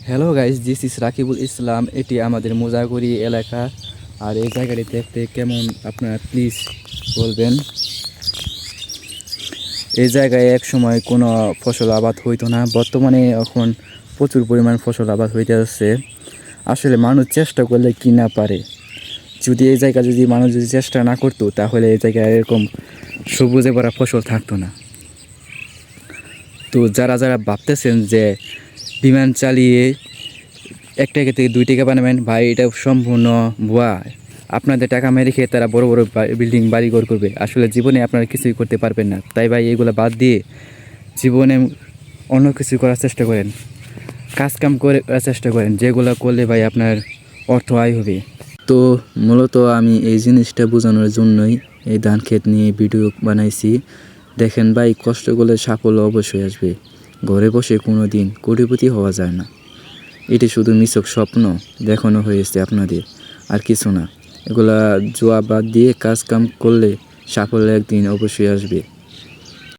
Hello guys, this is Rakibul Islam. এটি আমাদের মোজাগরি এলাকা। আর এই জায়গাটি দেখতে কেমন আপনারা প্লিজ বলবেন। এই জায়গায় এক সময় কোনো ফসল আবাদ হইতো না, বর্তমানে এখন প্রচুর পরিমাণ ফসল আবাদ হইতে যাচ্ছে। আসলে মানুষ চেষ্টা করলে কি না পারে। যদি এই জায়গা যদি মানুষ যদি চেষ্টা না করতো তাহলে এই জায়গায় এরকম সবুজে ভরা ফসল থাকতো না। তো যারা যারা ভাবতেছেন যে বিমান চালিয়ে 1 টাকা থেকে 2 টাকা বানাবেন, ভাই এটা সম্পূর্ণ ভুয়া। আপনাদের টাকা মেরে খেয়ে তারা বড় বড় বিল্ডিং বাড়িঘর করবে। আসলে জীবনে আপনারা কিছুই করতে পারবেন না। তাই ভাই এগুলো বাদ দিয়ে জীবনে অন্য কিছু করার চেষ্টা করেন, কাজকাম করে করার চেষ্টা করেন, যেগুলো করলে ভাই আপনার অর্থ আয় হবে। তো মূলত আমি এই জিনিসটা বোঝানোর জন্যই এই ধান ক্ষেত নিয়ে ভিডিও বানাইছি। দেখেন ভাই, কষ্ট করলে সাফল্য অবশ্যই আসবে। ঘরে বসে কোনো দিন কোটিপতি হওয়া যায় না। এটি শুধু মিছক স্বপ্ন দেখানো হয়েছে আপনাদের, আর কিছু না। এগুলা জুয়া বাদ দিয়ে কাজ কাম করলে সাফল্য একদিন অবশ্যই আসবে।